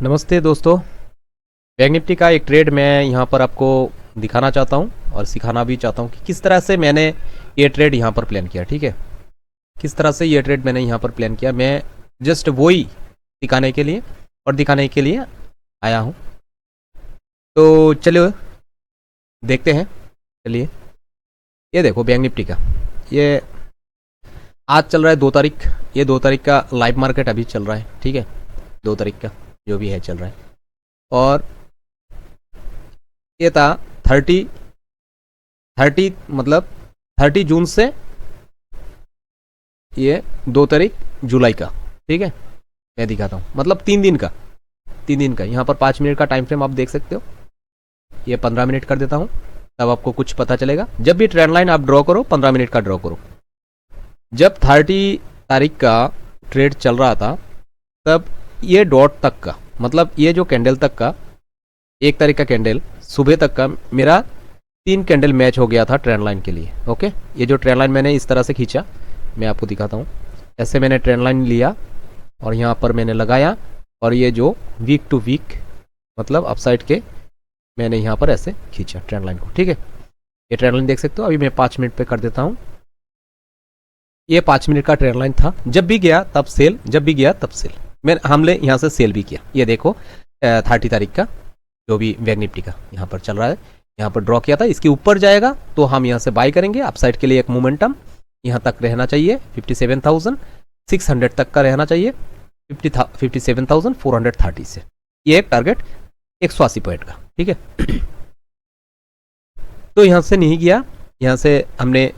नमस्ते दोस्तों। Bank Nifty का एक ट्रेड मैं यहाँ पर आपको दिखाना चाहता हूँ और सिखाना भी चाहता हूँ कि किस तरह से मैंने ये ट्रेड यहाँ पर प्लान किया। ठीक है, किस तरह से ये ट्रेड मैंने यहाँ पर प्लान किया, मैं जस्ट वही सिखाने के लिए और दिखाने के लिए आया हूँ। तो चलो देखते हैं। चलिए, ये देखो बैंक निफ्टी का, ये आज चल रहा है 2 तारीख। ये 2 तारीख का लाइव मार्केट अभी चल रहा है। ठीक है, 2 तारीख का जो भी है चल रहा है। और ये था 30 मतलब 30 जून से ये 2 तारीख जुलाई का। ठीक है, मैं दिखाता हूँ, मतलब 3 दिन का यहाँ पर 5 मिनट का टाइम फ्रेम आप देख सकते हो। ये 15 मिनट कर देता हूँ, तब आपको कुछ पता चलेगा। जब भी ट्रेंड लाइन आप ड्रॉ करो 15 मिनट का ड्रॉ करो। जब 30 तारीख का ट्रेड चल रहा था तब ये डॉट तक का, मतलब ये जो कैंडल तक का 1 तारीख का कैंडल सुबह तक का मेरा 3 कैंडल मैच हो गया था ट्रेंड लाइन के लिए। ओके, ये जो ट्रेंड लाइन मैंने इस तरह से खींचा, मैं आपको दिखाता हूँ। ऐसे मैंने ट्रेंड लाइन लिया और यहाँ पर मैंने लगाया, और ये जो वीक टू वीक मतलब अपसाइड के मैंने यहाँ पर ऐसे खींचा ट्रेंड लाइन को। ठीक है, ये ट्रेंड लाइन देख सकते हो। अभी मैं 5 मिनट पे कर देता हूँ। ये 5 मिनट का ट्रेंड लाइन था। जब भी गया तब सेल, जब भी गया तब सेल। हमने यहाँ से सेल भी किया। ये देखो 30 तारीख का जो भी बैंक निफ्टी का यहाँ पर चल रहा है, यहाँ पर ड्रॉ किया था। इसके ऊपर जाएगा तो हम यहाँ से बाई करेंगे। अपसाइड के लिए एक मोमेंटम यहाँ तक रहना चाहिए, 57,600 तक का रहना चाहिए, 57,430 से। ये एक टारगेट 180 पॉइंट का। ठीक है, तो यहाँ से नहीं गया। यहाँ से हमने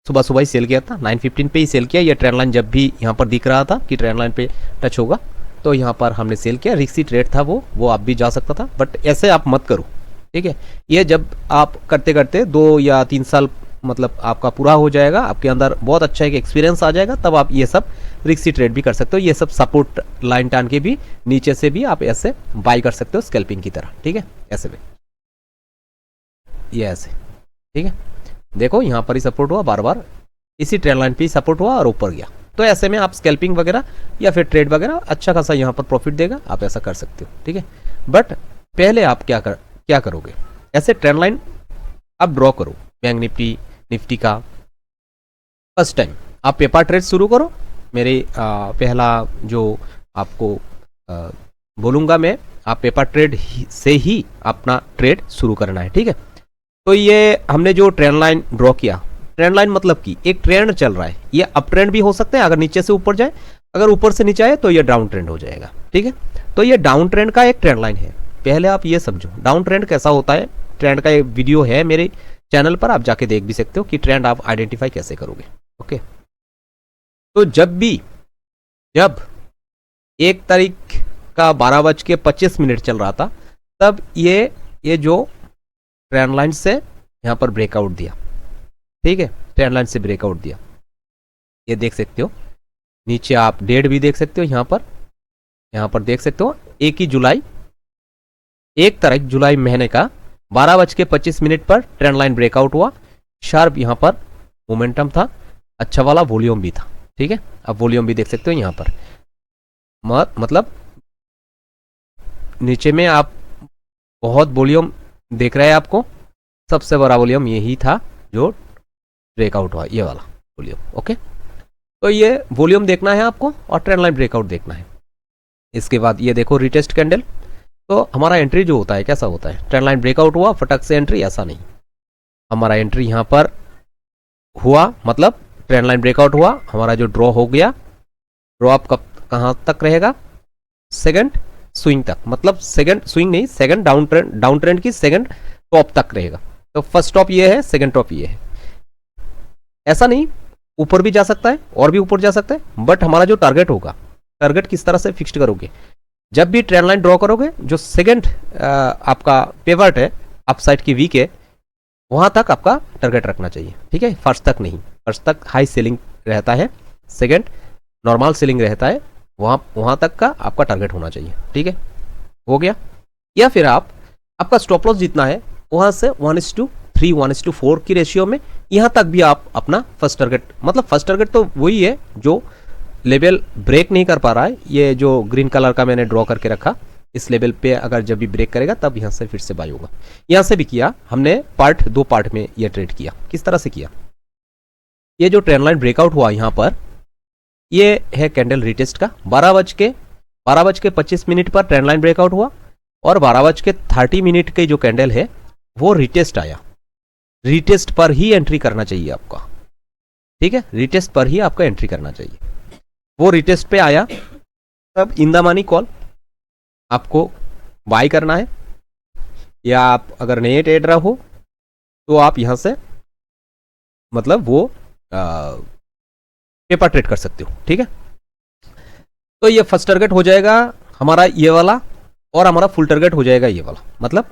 सुबह सुबह ही सेल किया था, 9:15 पे ही सेल किया। ये ट्रेंड लाइन जब भी यहाँ पर दिख रहा था कि ट्रेंड लाइन पे टच होगा तो यहाँ पर हमने सेल किया। रिस्की ट्रेड था वो आप भी जा सकता था, बट ऐसे आप मत करो। ठीक है, ये जब आप करते करते 2 या 3 साल मतलब आपका पूरा हो जाएगा, आपके अंदर बहुत अच्छा एक एक्सपीरियंस आ जाएगा, तब आप ये सब रिस्की ट्रेड भी कर सकते हो। ये सब सपोर्ट लाइन टान के भी नीचे से भी आप ऐसे बाई कर सकते हो स्कैल्पिंग की तरह। ठीक है, ऐसे भी ये ऐसे। ठीक है, देखो यहाँ पर ही सपोर्ट हुआ, बार बार इसी ट्रेंड लाइन पे ही सपोर्ट हुआ और ऊपर गया। तो ऐसे में आप स्कैल्पिंग वगैरह या फिर ट्रेड वगैरह अच्छा खासा यहाँ पर प्रॉफिट देगा, आप ऐसा कर सकते हो। ठीक है, बट पहले आप क्या करोगे, ऐसे ट्रेंड लाइन आप ड्रॉ करो। बैंक निफ्टी का फर्स्ट टाइम आप पेपर ट्रेड शुरू करो। मेरे पहला जो आपको बोलूँगा मैं, आप पेपर ट्रेड से ही अपना ट्रेड शुरू करना है। ठीक है, तो ये हमने जो ट्रेंड लाइन ड्रॉ किया, ट्रेंड लाइन मतलब कि एक ट्रेंड चल रहा है। ये अप ट्रेंड भी हो सकता है अगर नीचे से ऊपर जाए, अगर ऊपर से नीचे आए तो ये डाउन ट्रेंड हो जाएगा। ठीक है, तो ये डाउन ट्रेंड का एक ट्रेंड लाइन है। पहले आप ये समझो डाउन ट्रेंड कैसा होता है। ट्रेंड का एक वीडियो है मेरे चैनल पर, आप जाके देख भी सकते हो कि ट्रेंड आप आइडेंटिफाई कैसे करोगे। ओके, तो जब 1 तारीख का 12:25 चल रहा था, तब ये जो ट्रेंड लाइन से यहाँ पर ब्रेकआउट दिया। ठीक है, ट्रेंड लाइन से ब्रेकआउट दिया, ये देख सकते हो। नीचे आप डेट भी देख सकते हो, यहाँ पर देख सकते हो 1 तारीख जुलाई महीने का 12:25 पर ट्रेंड लाइन ब्रेकआउट हुआ। शार्प यहाँ पर मोमेंटम था, अच्छा वाला वॉल्यूम भी था। ठीक है, अब वॉल्यूम भी देख सकते हो यहाँ पर, मतलब नीचे में आप बहुत वॉल्यूम देख रहे हैं। आपको सबसे बड़ा वॉल्यूम यही था जो ब्रेकआउट हुआ, ये वाला वॉल्यूम। ओके, तो ये वॉल्यूम देखना है आपको और ट्रेंड लाइन ब्रेकआउट देखना है। इसके बाद ये देखो रिटेस्ट कैंडल। तो हमारा एंट्री जो होता है कैसा होता है, ट्रेंड लाइन ब्रेकआउट हुआ फटक से एंट्री, ऐसा नहीं। हमारा एंट्री यहाँ पर हुआ, मतलब ट्रेंड लाइन ब्रेकआउट हुआ, हमारा जो ड्रॉ हो गया, ड्रॉ आप कहाँ तक रहेगा, सेकंड स्विंग तक, मतलब सेकंड स्विंग नहीं, सेकंड डाउन ट्रेंड की सेकंड टॉप तक रहेगा। तो फर्स्ट टॉप ये है, सेकंड टॉप ये है। ऐसा नहीं, ऊपर भी जा सकता है और भी ऊपर जा सकता है, बट हमारा जो टारगेट होगा, टारगेट किस तरह से फिक्स्ड करोगे, जब भी ट्रेंड लाइन ड्रॉ करोगे, जो सेकंड आपका पेवर्ट है, अपसाइड की वीक है, वहां तक आपका टारगेट रखना चाहिए। ठीक है, फर्स्ट तक नहीं, फर्स्ट तक हाई सेलिंग रहता है, सेकंड नॉर्मल सेलिंग रहता है, वहां तक का आपका टारगेट होना चाहिए। ठीक है, हो गया। या फिर आपका स्टॉप लॉस जितना है वहां से 1:3 1:4 की रेशियो में यहां तक भी आप अपना फर्स्ट टारगेट, मतलब फर्स्ट टारगेट तो वही है जो लेवल ब्रेक नहीं कर पा रहा है, ये जो ग्रीन कलर का मैंने ड्रॉ करके रखा, इस लेवल पे अगर जब भी ब्रेक करेगा तब यहाँ से फिर से बाय होगा। यहाँ से भी किया हमने दो पार्ट में ये ट्रेड किया। किस तरह से किया, ये जो ट्रेंड लाइन ब्रेकआउट हुआ यहाँ पर, ये है कैंडल रिटेस्ट का 12:25 पर ट्रेंड लाइन ब्रेकआउट हुआ और 12:30 के जो कैंडल है वो रिटेस्ट आया। रिटेस्ट पर ही एंट्री करना चाहिए आपका, ठीक है, रिटेस्ट पर ही आपका एंट्री करना चाहिए। वो रिटेस्ट पे आया तब इन द मनी कॉल आपको बाय करना है, या आप अगर नए ट्रेडर हो तो आप यहां से मतलब वो पेपर ट्रेड कर सकते हो, ठीक है। तो ये फर्स्ट टारगेट हो जाएगा हमारा ये वाला, और हमारा फुल टारगेट हो जाएगा ये वाला, मतलब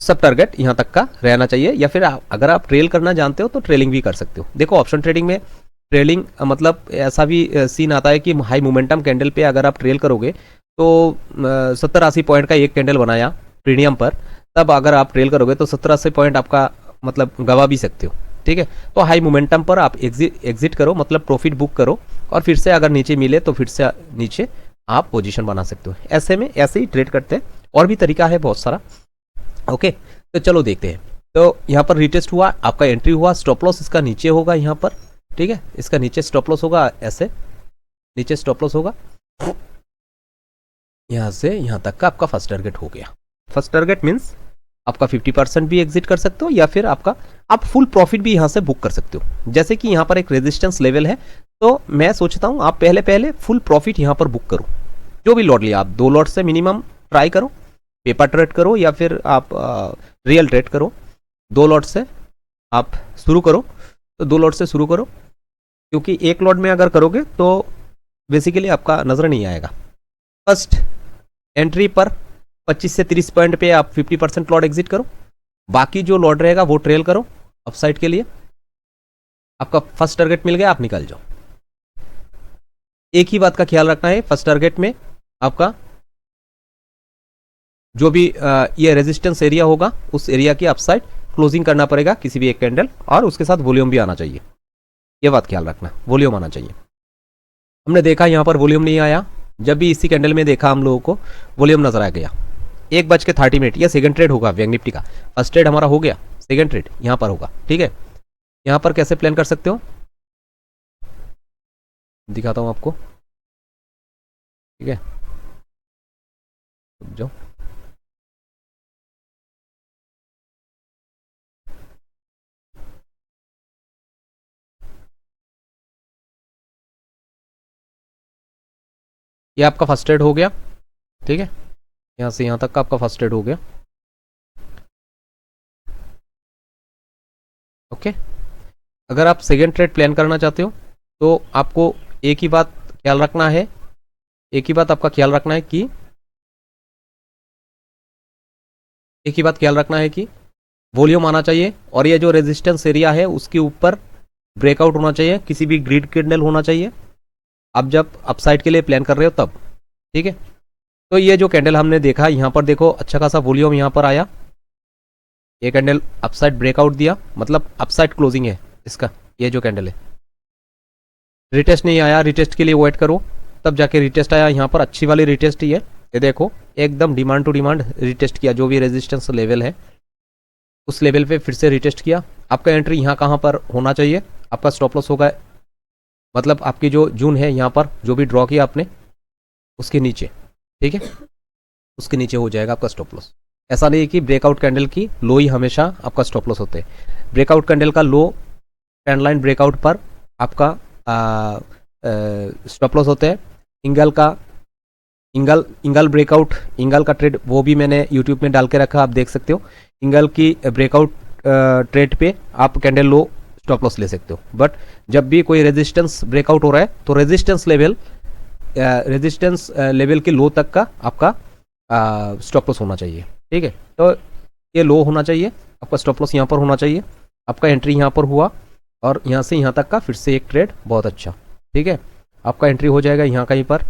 सब टारगेट यहां तक का रहना चाहिए। या फिर अगर आप ट्रेल करना जानते हो तो ट्रेलिंग भी कर सकते हो। देखो ऑप्शन ट्रेडिंग में ट्रेलिंग मतलब ऐसा भी सीन आता है कि हाई मोमेंटम कैंडल पे अगर आप ट्रेल करोगे तो 70-80 पॉइंट का एक कैंडल बनाया प्रीमियम पर, तब अगर आप ट्रेल करोगे तो 70-80 पॉइंट आपका मतलब गवा भी सकते हो, ठीक है। तो हाई मोमेंटम पर आप एग्जिट करो, मतलब प्रॉफिट बुक करो, और फिर से अगर नीचे मिले तो फिर से नीचे आप पोजीशन बना सकते हो। ऐसे में ऐसे ही ट्रेड करते हैं, और भी तरीका है बहुत सारा। ओके, तो चलो देखते हैं। तो यहाँ पर रिटेस्ट हुआ, आपका एंट्री हुआ, स्टॉप लॉस इसका नीचे होगा यहाँ पर, ठीक है, इसका नीचे स्टॉप लॉस होगा, ऐसे नीचे स्टॉप लॉस होगा। यहाँ से यहाँ तक का आपका फर्स्ट टारगेट हो गया। फर्स्ट टारगेट मीन्स आपका 50% भी एग्जिट कर सकते हो, या फिर आप फुल प्रॉफिट भी यहाँ से बुक कर सकते हो। जैसे कि यहाँ पर एक रेजिस्टेंस लेवल है, तो मैं सोचता हूँ आप पहले फुल प्रॉफिट यहाँ पर बुक करो। जो भी लॉट लिया आप 2 लॉट से मिनिमम ट्राई करो, पेपर ट्रेड करो या फिर आप रियल ट्रेड करो। 2 लॉट से आप शुरू करो, तो 2 लॉट से शुरू करो, क्योंकि एक लॉट में अगर करोगे तो बेसिकली आपका नज़र नहीं आएगा। फर्स्ट एंट्री पर 25 से 30 पॉइंट पे आप 50% लॉट एग्जिट करो, बाकी जो लॉट रहेगा वो ट्रेल करो अपसाइड के लिए। आपका फर्स्ट टारगेट मिल गया, आप निकल जाओ। एक ही बात का ख्याल रखना है, फर्स्ट टारगेट में आपका जो भी ये रेजिस्टेंस एरिया होगा उस एरिया की अपसाइड क्लोजिंग करना पड़ेगा किसी भी एक कैंडल, और उसके साथ वॉल्यूम भी आना चाहिए। ये बात ख्याल रखना, वॉल्यूम आना चाहिए। हमने देखा यहाँ पर वॉल्यूम नहीं आया, जब भी इसी कैंडल में देखा हम लोगों को वॉल्यूम नजर आ गया। 1:30 ये सेकंड ट्रेड होगा बैंक निफ्टी का। फर्स्ट ट्रेड हमारा हो गया, सेकंड ट्रेड यहाँ पर होगा, ठीक है। यहाँ पर कैसे प्लान कर सकते हो दिखाता हूँ आपको, ठीक है, जाओ। ये आपका फर्स्ट ट्रेड हो गया, ठीक है, यहाँ से यहाँ तक का आपका फर्स्ट ट्रेड हो गया। ओके, अगर आप सेकंड ट्रेड प्लान करना चाहते हो तो आपको एक ही बात ख्याल रखना है, एक ही बात आपका ख्याल रखना है कि एक ही बात ख्याल रखना है कि वॉल्यूम आना चाहिए, और ये जो रेजिस्टेंस एरिया है उसके ऊपर ब्रेकआउट होना चाहिए, किसी भी ग्रीड कैंडल होना चाहिए आप जब अपसाइड के लिए प्लान कर रहे हो तब, ठीक है। तो ये जो कैंडल हमने देखा यहाँ पर देखो अच्छा खासा वॉल्यूम यहाँ पर आया, ये कैंडल अपसाइड ब्रेकआउट दिया, मतलब अपसाइड क्लोजिंग है इसका। ये जो कैंडल है रिटेस्ट नहीं आया, रिटेस्ट के लिए वेट करो, तब जाके रिटेस्ट आया। यहाँ पर अच्छी वाली रिटेस्ट ही है, ये देखो एकदम डिमांड टू डिमांड रिटेस्ट किया। जो भी रेजिस्टेंस लेवल है उस लेवल पे फिर से रिटेस्ट किया। आपका एंट्री यहाँ कहाँ पर होना चाहिए, आपका स्टॉप लॉस होगा, मतलब आपकी जो जून है यहाँ पर जो भी ड्रॉ किया आपने उसके नीचे, ठीक है, उसके नीचे हो जाएगा आपका स्टॉप लॉस। ऐसा नहीं है कि ब्रेकआउट कैंडल की लो ही हमेशा आपका स्टॉप लॉस होते हैं। ब्रेकआउट कैंडल का लो ट्रेंड लाइन ब्रेकआउट पर आपका स्टॉप लॉस होते हैं। इंगल ब्रेकआउट, इंगल का ट्रेड वो भी मैंने यूट्यूब में डाल के रखा, आप देख सकते हो। इंगल की ब्रेकआउट ट्रेड पे आप कैंडल लो स्टॉप लॉस ले सकते हो, बट जब भी कोई रेजिस्टेंस ब्रेकआउट हो रहा है तो रेजिस्टेंस लेवल के लो तक का आपका स्टॉप लॉस होना चाहिए, ठीक है। तो ये लो होना चाहिए, आपका स्टॉप लॉस यहाँ पर होना चाहिए। आपका एंट्री यहाँ पर हुआ और यहाँ से यहाँ तक का फिर से एक ट्रेड, बहुत अच्छा, ठीक है। आपका एंट्री हो जाएगा यहाँ कहीं पर,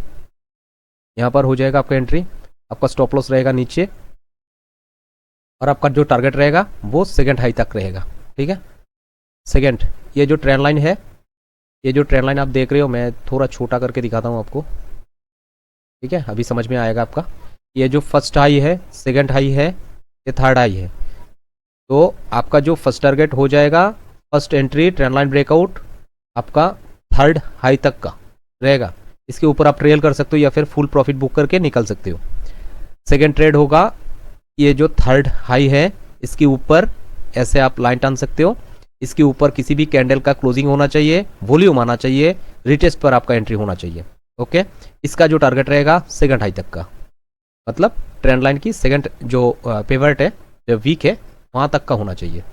यहाँ पर हो जाएगा आपका एंट्री। आपका स्टॉप लॉस रहेगा नीचे, और आपका जो टारगेट रहेगा वो सेकंड हाई तक रहेगा, ठीक है। सेकंड, ये जो ट्रेंड लाइन है, ये जो ट्रेंड लाइन आप देख रहे हो, मैं थोड़ा छोटा करके दिखाता हूँ आपको, ठीक है, अभी समझ में आएगा आपका। ये जो फर्स्ट हाई है, सेकंड हाई है, ये थर्ड हाई है। तो आपका जो फर्स्ट टारगेट हो जाएगा, first entry trend line breakout आपका थर्ड हाई तक का रहेगा। इसके ऊपर आप ट्रेल कर सकते हो या फिर फुल प्रॉफिट बुक करके निकल सकते हो। सेकंड ट्रेड होगा, ये जो थर्ड हाई है इसके ऊपर ऐसे आप लाइन टान सकते हो। इसके ऊपर किसी भी कैंडल का क्लोजिंग होना चाहिए, वॉल्यूम आना चाहिए, रिटेस्ट पर आपका एंट्री होना चाहिए। ओके, इसका जो टारगेट रहेगा सेकंड हाई तक का, मतलब ट्रेंड लाइन की सेकंड जो पिवट है, जो वीक है, वहाँ तक का होना चाहिए।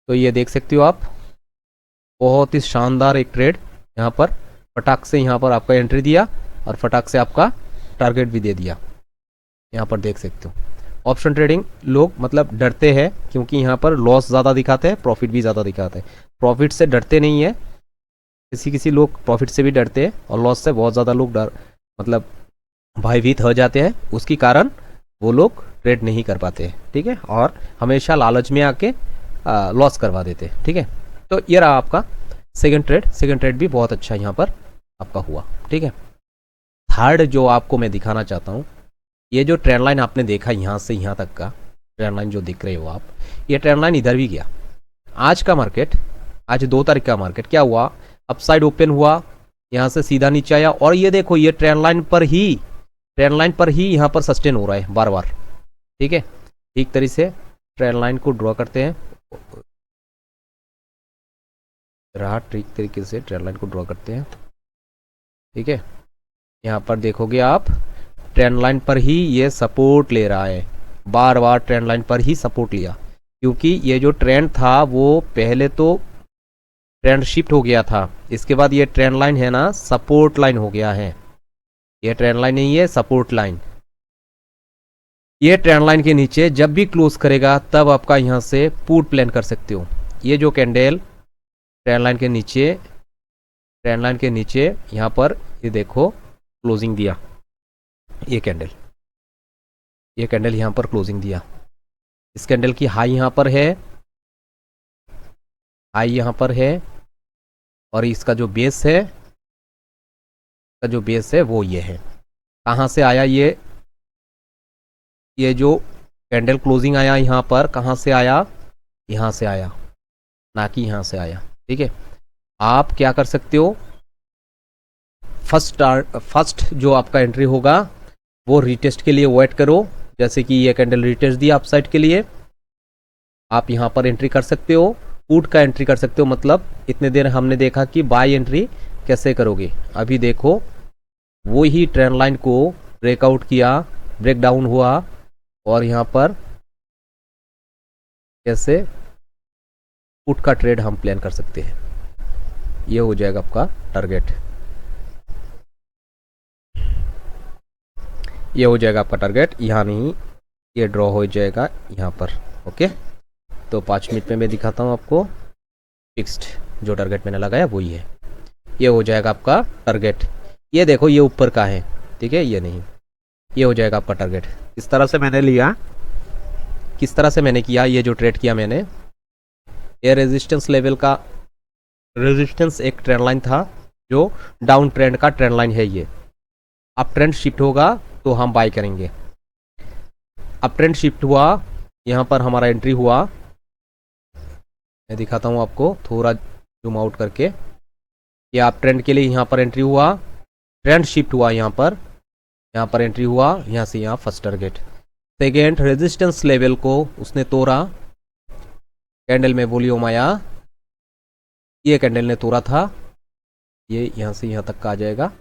तो ये देख सकते हो आप, बहुत ही शानदार एक ट्रेड यहाँ पर फटाक से यहाँ पर आपका एंट्री दिया और फटाक से आपका टारगेट भी दे दिया। यहाँ पर देख सकते हो ऑप्शन ट्रेडिंग लोग मतलब डरते हैं क्योंकि यहाँ पर लॉस ज़्यादा दिखाते हैं, प्रॉफिट भी ज़्यादा दिखाते हैं। प्रॉफिट से डरते नहीं है, किसी लोग प्रॉफिट से भी डरते हैं और लॉस से बहुत ज़्यादा लोग डर मतलब भयभीत हो जाते हैं। उसके कारण वो लोग ट्रेड नहीं कर पाते हैं। ठीक है, और हमेशा लालच में आके लॉस करवा देते हैं। ठीक है, तो ये रहा आपका सेकंड ट्रेड। सेकंड ट्रेड भी बहुत अच्छा यहाँ पर आपका हुआ। ठीक है, थर्ड जो आपको मैं दिखाना चाहता हूँ, ये जो ट्रेंड लाइन आपने देखा यहाँ से यहाँ तक का ट्रेंड लाइन जो दिख रहे हो आप, ये ट्रेंड लाइन इधर भी गया। आज का मार्केट, आज 2 तारीख का मार्केट क्या हुआ, अपसाइड ओपन हुआ, यहाँ से सीधा नीचे आया और ये देखो ये ट्रेंड लाइन पर ही यहाँ पर सस्टेन हो रहा है बार बार। ठीक है, ठीक तरीके से ट्रेंड लाइन को ड्रॉ करते हैं, ठीक तरीके से ट्रेंड लाइन को ड्रॉ करते हैं। ठीक है, यहाँ पर देखोगे आप ट्रेंड लाइन पर ही ये सपोर्ट ले रहा है, बार बार ट्रेंड लाइन पर ही सपोर्ट लिया, क्योंकि ये जो ट्रेंड था वो पहले तो ट्रेंड शिफ्ट हो गया था, इसके बाद ये ट्रेंड लाइन है ना सपोर्ट लाइन हो गया है। ये ट्रेंड लाइन नहीं है, सपोर्ट लाइन। ये ट्रेंड लाइन के नीचे जब भी क्लोज करेगा तब आपका यहाँ से पुट प्लान कर सकते हो। ये जो कैंडल ट्रेंड लाइन के नीचे यहाँ पर ये देखो क्लोजिंग दिया, ये कैंडल यहाँ पर क्लोजिंग दिया। इस कैंडल की हाई यहाँ पर है, और इसका जो बेस है वो ये है। कहाँ से आया ये जो कैंडल क्लोजिंग आया यहाँ पर, कहाँ से आया, यहाँ से आया, ना कि यहाँ से आया। ठीक है, आप क्या कर सकते हो, फर्स्ट जो आपका एंट्री होगा वो रिटेस्ट के लिए वेट करो। जैसे कि ये कैंडल रिटेस्ट दिया अपसाइड के लिए, आप यहाँ पर एंट्री कर सकते हो, पुट का एंट्री कर सकते हो। मतलब इतने देर हमने देखा कि बाय एंट्री कैसे करोगे, अभी देखो वो ही ट्रेंड लाइन को ब्रेकआउट किया, ब्रेकडाउन हुआ और यहाँ पर कैसे पुट का ट्रेड हम प्लान कर सकते हैं। ये हो जाएगा आपका टारगेट, ये हो जाएगा आपका टारगेट, यहाँ नहीं, ये ड्रॉ हो जाएगा यहाँ पर। ओके, तो 5 मिनट में मैं दिखाता हूँ आपको। फिक्स्ड जो टारगेट मैंने लगाया वही है, ये हो जाएगा आपका टारगेट। ये देखो ये ऊपर का है, ठीक है, ये नहीं, ये हो जाएगा आपका टारगेट। इस तरह से मैंने लिया, किस तरह से मैंने किया, ये जो ट्रेड किया मैंने, ये रेजिस्टेंस लेवल का रेजिस्टेंस एक ट्रेंड लाइन था जो डाउन ट्रेंड का ट्रेंड लाइन है। ये अब ट्रेंड शिफ्ट होगा तो हम बाय करेंगे। अब ट्रेंड शिफ्ट हुआ, यहाँ पर हमारा एंट्री हुआ, मैं दिखाता हूँ आपको थोड़ा जूम आउट करके। ये आप ट्रेंड के लिए यहाँ पर एंट्री हुआ, ट्रेंड शिफ्ट हुआ, यहाँ पर एंट्री हुआ, यहाँ से यहाँ first target. Second resistance level को उसने तोड़ा, कैंडल में वॉल्यूम आया, ये कैंडल ने तोड़ा था, ये यहाँ से यहाँ तक का आ जाएगा,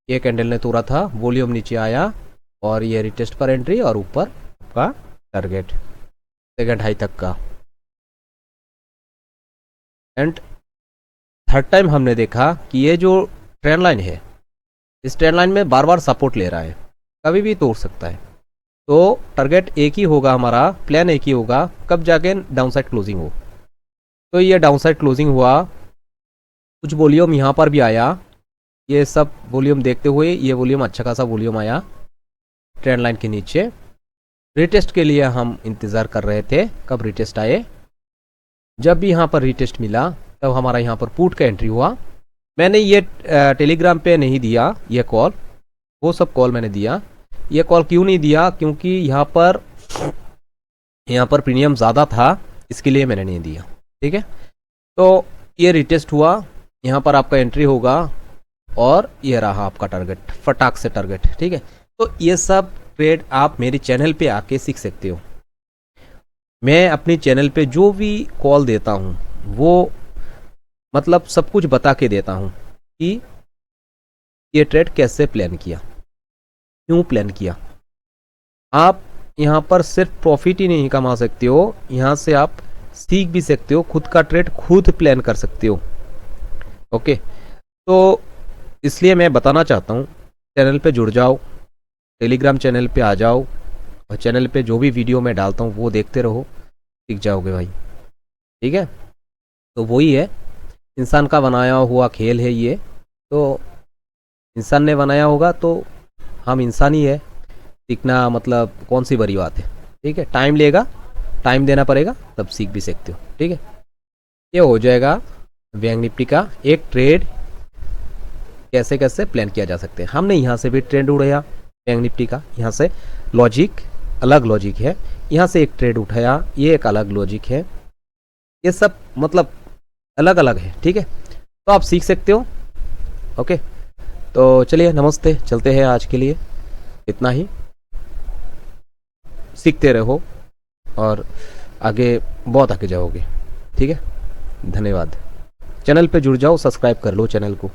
ये कैंडल ने तोड़ा था, वॉल्यूम नीचे आया और ये रिटेस्ट पर एंट्री और ऊपर आपका टारगेट सेकंड हाई तक का। एंड थर्ड टाइम हमने देखा कि ये जो ट्रेंड लाइन है, इस ट्रेंड लाइन में बार बार सपोर्ट ले रहा है, कभी भी तोड़ सकता है। तो टारगेट एक ही होगा हमारा, प्लान एक ही होगा, कब जाके डाउन साइड क्लोजिंग हो। तो ये डाउन साइड क्लोजिंग हुआ, कुछ वॉल्यूम यहाँ पर भी आया, ये सब वॉल्यूम देखते हुए ये वॉल्यूम अच्छा खासा वॉल्यूम आया ट्रेंड लाइन के नीचे। रिटेस्ट के लिए हम इंतज़ार कर रहे थे कब रिटेस्ट आए। जब भी यहाँ पर रिटेस्ट मिला तब हमारा यहाँ पर पुट का एंट्री हुआ। मैंने ये टेलीग्राम पे नहीं दिया ये कॉल, वो सब कॉल मैंने दिया। ये कॉल क्यों नहीं दिया, क्योंकि यहाँ पर प्रीमियम ज़्यादा था, इसके लिए मैंने नहीं दिया। ठीक है, तो ये रिटेस्ट हुआ, यहाँ पर आपका एंट्री होगा और ये रहा आपका टारगेट, फटाक से टारगेट। ठीक है, तो ये सब ट्रेड आप मेरे चैनल पे आके सीख सकते हो। मैं अपने चैनल पे जो भी कॉल देता हूँ वो मतलब सब कुछ बता के देता हूँ कि ये ट्रेड कैसे प्लान किया, क्यों प्लान किया। आप यहाँ पर सिर्फ प्रॉफिट ही नहीं कमा सकते हो, यहाँ से आप सीख भी सकते हो, खुद का ट्रेड खुद प्लान कर सकते हो। ओके, तो इसलिए मैं बताना चाहता हूँ चैनल पे जुड़ जाओ, टेलीग्राम चैनल पे आ जाओ और चैनल पे जो भी वीडियो मैं डालता हूँ वो देखते रहो, सीख जाओगे भाई। ठीक है, तो वही है, इंसान का बनाया हुआ खेल है ये, तो इंसान ने बनाया होगा तो हम इंसान ही है, सीखना मतलब कौन सी बड़ी बात है। ठीक है, टाइम लेगा, टाइम देना पड़ेगा, तब सीख भी सकते हो। ठीक है, ये हो जाएगा बैंक निफ्टी का एक ट्रेड कैसे कैसे प्लान किया जा सकते हैं। हमने यहाँ से भी ट्रेंड उड़ाया बैंक निफ्टी का, यहाँ से लॉजिक अलग लॉजिक है, यहाँ से एक ट्रेड उठाया, ये एक अलग लॉजिक है, ये सब मतलब अलग अलग है। ठीक है, तो आप सीख सकते हो। ओके, तो चलिए नमस्ते, चलते हैं आज के लिए इतना ही। सीखते रहो और आगे बहुत आगे जाओगे। ठीक है, धन्यवाद। चैनल पे जुड़ जाओ, सब्सक्राइब कर लो चैनल को।